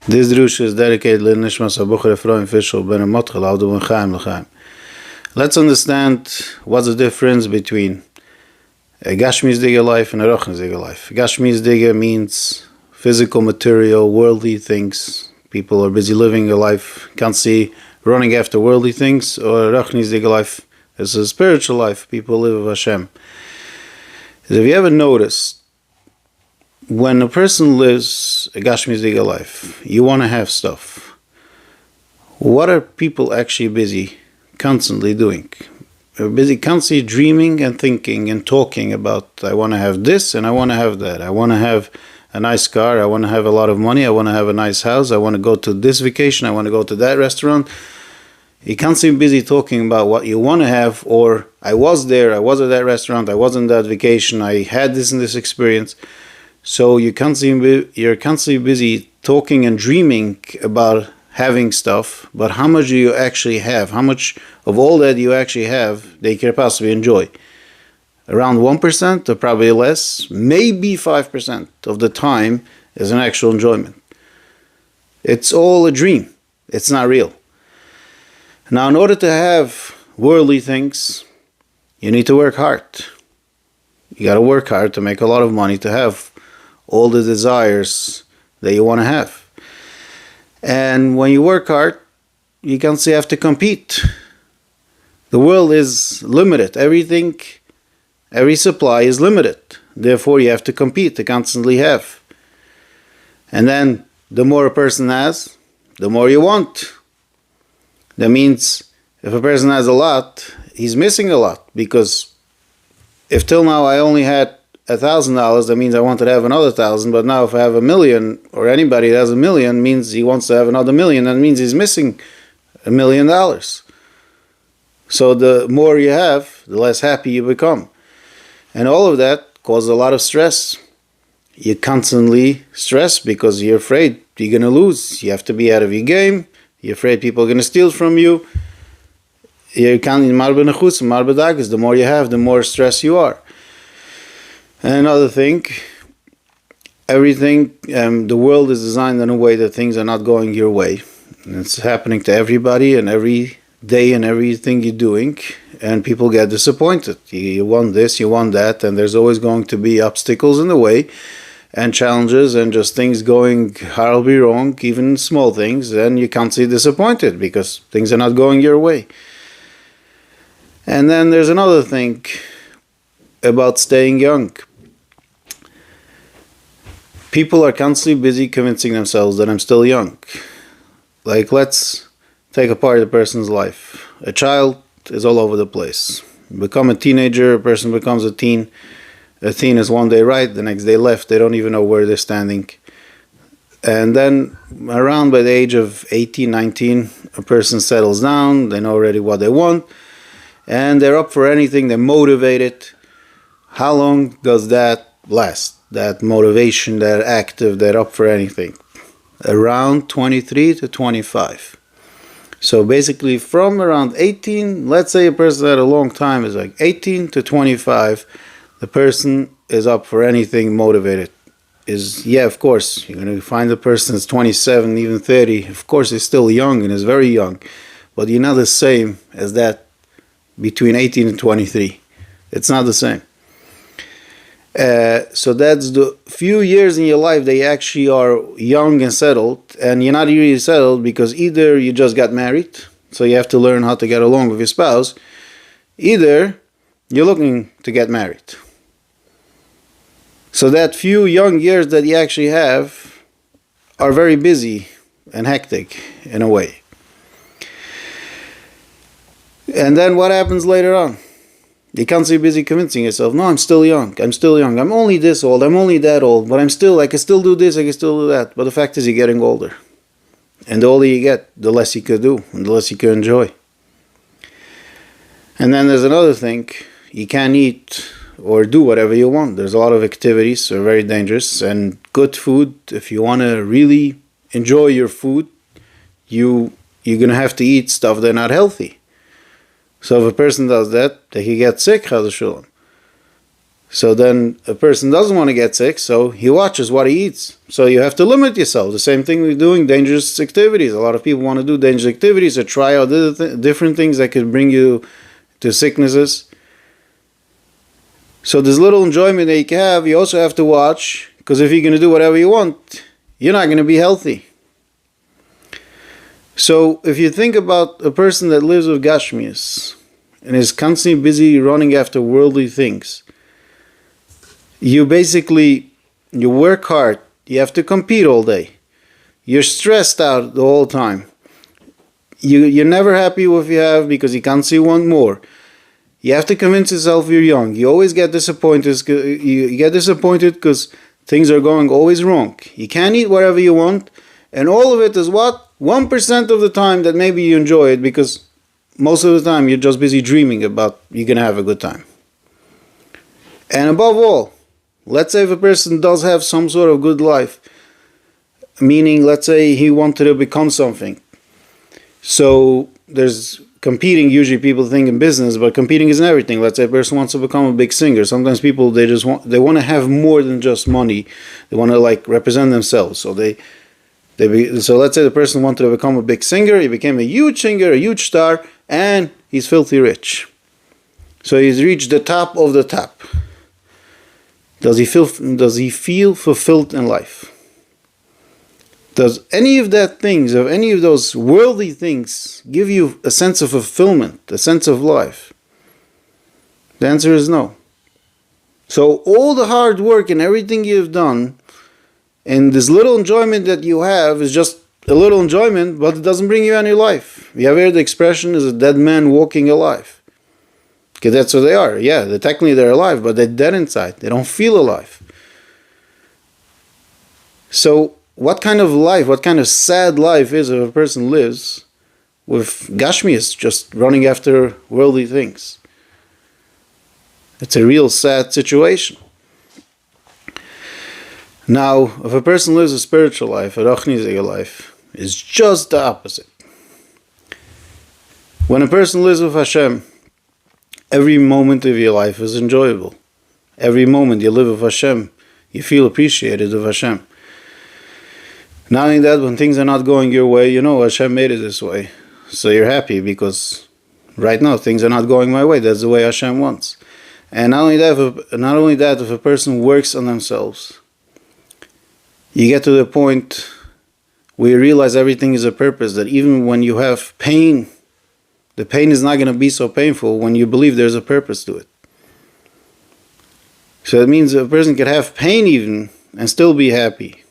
This drush is dedicated to Nishmas Abucher Ephraim Fischel ben Motchel Avdu ben Chaim L'Chaim. Let's understand what's the difference between a Gashmi's Digger life and a Rochni's Digger life. Gashmi's Digger means physical, material, worldly things. People are busy living their life, can't see running after worldly things. Or Rochni's Digger life is a spiritual life. People live with Hashem. Have you ever noticed, when a person lives a Gashmi's Digger life, you want to have stuff. What are people actually busy constantly doing? They're busy constantly dreaming and thinking and talking about, I want to have this and I want to have that. I want to have a nice car. I want to have a lot of money. I want to have a nice house. I want to go to this vacation. I want to go to that restaurant. You're constantly busy talking about what you want to have, or I was there, I was at that restaurant, I was on that vacation, I had this and this experience. So you're constantly busy talking and dreaming about having stuff, but how much do you actually have? How much of all that you actually have that you can possibly enjoy? Around 1% or probably less, maybe 5% of the time is an actual enjoyment. It's all a dream. It's not real. Now, in order to have worldly things, you need to work hard. You got to work hard to make a lot of money to have all the desires that you want to have. And when you work hard, you constantly have to compete. The world is limited. Everything, every supply is limited. Therefore, you have to compete to constantly have. And then, the more a person has, the more you want. That means, if a person has a lot, he's missing a lot. Because if till now I only had $1,000, that means I wanted to have another 1,000, but now if I have $1 million, or anybody that has $1 million, means he wants to have another $1 million, that means he's missing $1 million. So the more you have, the less happy you become. And all of that causes a lot of stress. You're constantly stressed because you're afraid you're going to lose. You have to be out of your game. You're afraid people are going to steal from you. You're counting the more you have, the more stressed you are. And another thing, the world is designed in a way that things are not going your way. And it's happening to everybody and every day and everything you're doing. And people get disappointed. You want this, you want that, and there's always going to be obstacles in the way and challenges and just things going horribly wrong, even small things, and you can't be disappointed because things are not going your way. And then there's another thing about staying young. People are constantly busy convincing themselves that I'm still young. Like, let's take apart a person's life. A child is all over the place. Become a teenager, a person becomes a teen. A teen is one day right, the next day left. They don't even know where they're standing. And then around by the age of 18, 19, a person settles down. They know already what they want. And they're up for anything. They're motivated. How long does that last? That motivation, that active, that up for anything? Around 23 to 25. So basically from around 18, let's say a person that a long time is like 18 to 25, the person is up for anything, motivated. Of course, you're going to find the person that's 27, even 30. Of course, he's still young and is very young. But you're not the same as that between 18 and 23. It's not the same. So that's the few years in your life that you actually are young and settled, and you're not really settled because either you just got married, so you have to learn how to get along with your spouse, either you're looking to get married. So that few young years that you actually have are very busy and hectic in a way. And then what happens later on? You can't be busy convincing yourself, no, I'm still young, I'm only this old, I'm only that old, but I can still do this, I can still do that. But the fact is you're getting older. And the older you get, the less you could do, and the less you could enjoy. And then there's another thing, you can't eat or do whatever you want. There's a lot of activities that are very dangerous, and good food, if you want to really enjoy your food, you're going to have to eat stuff that's not healthy. So if a person does that, they can get sick, So then a person doesn't want to get sick, so he watches what he eats. So you have to limit yourself. The same thing with doing dangerous activities. A lot of people want to do dangerous activities or try out different things that could bring you to sicknesses. So there's little enjoyment that you can have. You also have to watch, because if you're going to do whatever you want, you're not going to be healthy. So if you think about a person that lives with Gashmias and is constantly busy running after worldly things, you work hard, you have to compete all day, you're stressed out the whole time, you're never happy with what you have because you constantly want more. You have to convince yourself you're young. You always get disappointed. You get disappointed because things are going always wrong. You can't eat whatever you want, and all of it is what? 1% of the time that maybe you enjoy it, because most of the time you're just busy dreaming about you're going to have a good time. And above all, let's say if a person does have some sort of good life, meaning let's say he wanted to become something. So there's competing. Usually people think in business, but competing isn't everything. Let's say a person wants to become a big singer. Sometimes people, they want to have more than just money. They want to represent themselves. So so let's say the person wanted to become a big singer. He became a huge singer, a huge star, and he's filthy rich. So he's reached the top of the top. Does he feel fulfilled in life? Does any of those worldly things give you a sense of fulfillment, a sense of life? The answer is no. So all the hard work and everything you've done, and this little enjoyment that you have is just a little enjoyment, but it doesn't bring you any life. You have heard the expression, is a dead man walking alive. Because that's what they are. Yeah, technically they're alive, but they're dead inside. They don't feel alive. So what kind of life, what kind of sad life is if a person lives with Gashmias, just running after worldly things? It's a real sad situation. Now, if a person lives a spiritual life, a Rachnizige life, is just the opposite. When a person lives with Hashem, every moment of your life is enjoyable. Every moment you live with Hashem, you feel appreciated of Hashem. Not only that, when things are not going your way, you know Hashem made it this way. So you're happy because right now things are not going my way. That's the way Hashem wants. And not only that, if a person works on themselves, you get to the point where you realize everything is a purpose, that even when you have pain, the pain is not going to be so painful when you believe there's a purpose to it. So it means a person could have pain even and still be happy.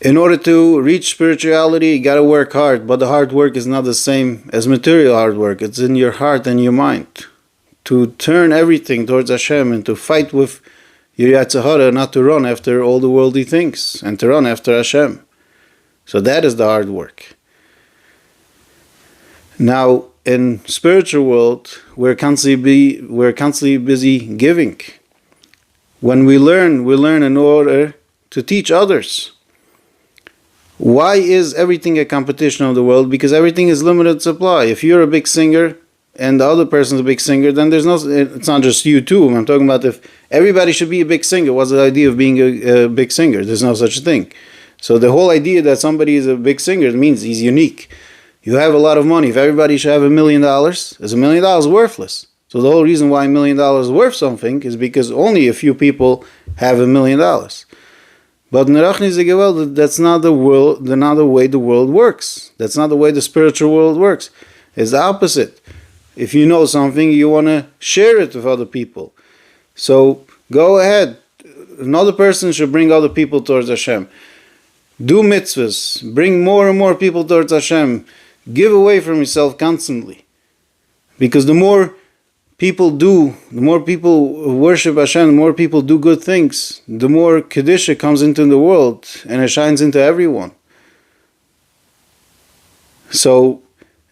In order to reach spirituality, you got to work hard, but the hard work is not the same as material hard work. It's in your heart and your mind. To turn everything towards Hashem and to fight with your Yetzer Hara, not to run after all the worldly things, and to run after Hashem. So that is the hard work. Now, in spiritual world, we're constantly busy giving. When we learn in order to teach others. Why is everything a competition of the world? Because everything is limited supply. If you're a big singer and the other person's a big singer, then it's not just you too. I'm talking about if everybody should be a big singer. What's the idea of being a big singer? There's no such thing. So the whole idea that somebody is a big singer means he's unique. You have a lot of money. If everybody should have $1 million, is $1 million worthless? So the whole reason why $1 million is worth something is because only a few people have $1 million. But in Rachnizige world, that's not the way the world works. That's not the way the spiritual world works. It's the opposite. If you know something, you want to share it with other people. So go ahead. Another person should bring other people towards Hashem. Do mitzvahs. Bring more and more people towards Hashem. Give away from yourself constantly. Because the more people worship Hashem, the more people do good things, the more Kedusha comes into the world and it shines into everyone. So,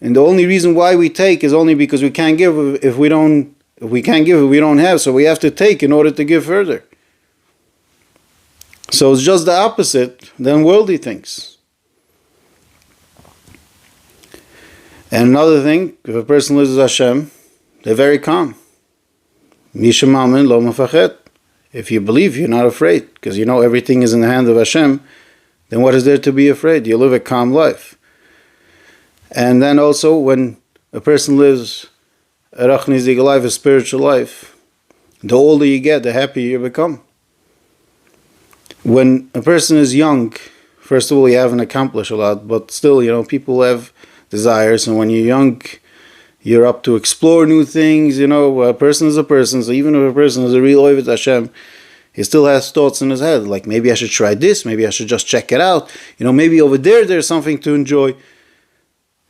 and the only reason why we take is only because we can't give if we don't have, so we have to take in order to give further. So it's just the opposite than worldly things. And another thing, if a person lives with Hashem, they're very calm. Misha Mamin lo mafachet. If you believe, you're not afraid, because you know everything is in the hand of Hashem, then what is there to be afraid? You live a calm life. And then also, when a person lives a rachnizik life, a spiritual life, the older you get, the happier you become. When a person is young, first of all, you haven't accomplished a lot, but still, people have desires, and when you're young, you're up to explore new things. A person is a person, so even if a person is a real oived Hashem, he still has thoughts in his head, like maybe I should try this, maybe I should just check it out, maybe over there's something to enjoy.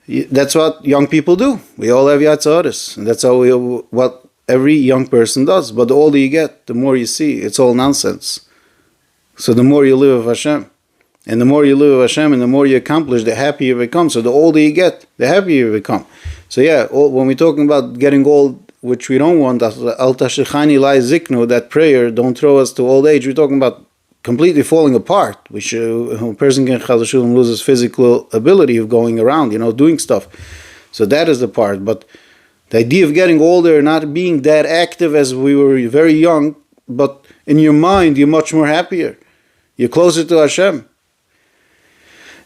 That's what young people do. We all have yatzaharis, and that's what every young person does. But the older you get, the more you see, it's all nonsense. So the more you live with Hashem, and the more you live with Hashem, and the more you accomplish, the happier you become. So the older you get, the happier you become. So when we're talking about getting old, which we don't want, al tashechani lai ziknu, that prayer, don't throw us to old age, we're talking about completely falling apart. A person can lose his physical ability of going around, doing stuff. So that is the part. But the idea of getting older, not being that active as we were very young, but in your mind, you're much more happier. You're closer to Hashem.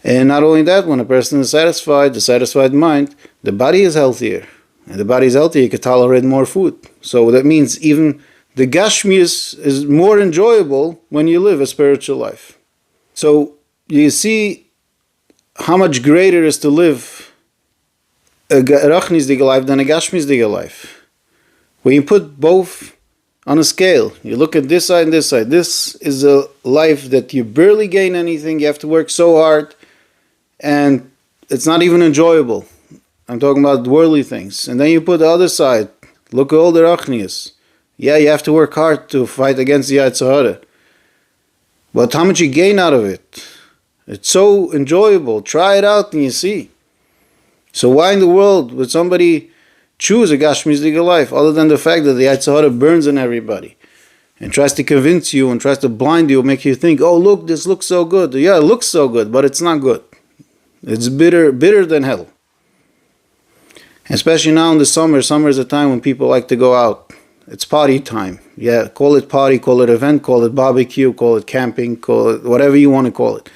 And not only that, when a person is satisfied, the satisfied mind, the body is healthier. And the body is healthier, you can tolerate more food. So that means even the Gashmius is more enjoyable when you live a spiritual life. So you see how much greater is to live a Rachnisdige life than a Gashmisdige life. When you put both on a scale, you look at this side and this side. This is a life that you barely gain anything, you have to work so hard, and it's not even enjoyable. I'm talking about worldly things. And then you put the other side, look at all the Rachnias. Yeah, you have to work hard to fight against the Yitzhahara. But how much you gain out of it? It's so enjoyable. Try it out and you see. So why in the world would somebody choose a Gashmisdige life other than the fact that the Yitzhahara burns in everybody and tries to convince you and tries to blind you, make you think, oh look, this looks so good. Yeah, it looks so good, but it's not good. It's bitter than hell. Especially now in the summer. Summer is a time when people like to go out. It's party time. Yeah, call it party, call it event, call it barbecue, call it camping, call it whatever you want to call it.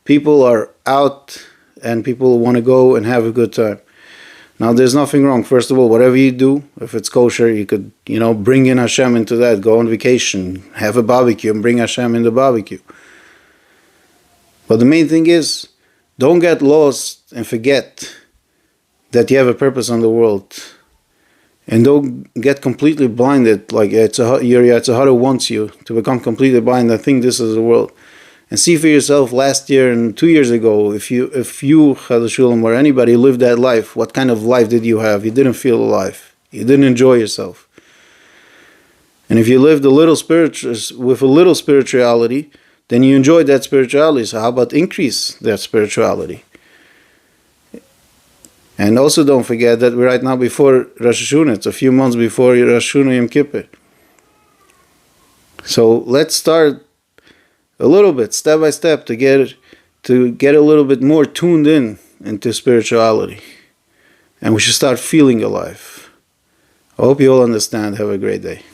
People are out and people want to go and have a good time. Now there's nothing wrong. First of all, whatever you do, if it's kosher, you could, bring in Hashem into that. Go on vacation, have a barbecue and bring Hashem in the barbecue. But the main thing is, don't get lost and forget that you have a purpose on the world. And don't get completely blinded, like your Yitzhahara wants you to become completely blind and think this is the world. And see for yourself last year and 2 years ago, if you Chadashulam, or anybody lived that life, what kind of life did you have? You didn't feel alive. You didn't enjoy yourself. And if you lived with a little spirituality, then you enjoyed that spirituality. So how about increase that spirituality? And also don't forget that we're right now before Rosh Hashanah. It's a few months before Rosh Hashanah Yom Kippur. So let's start a little bit, step by step, to get a little bit more tuned into spirituality. And we should start feeling alive. I hope you all understand. Have a great day.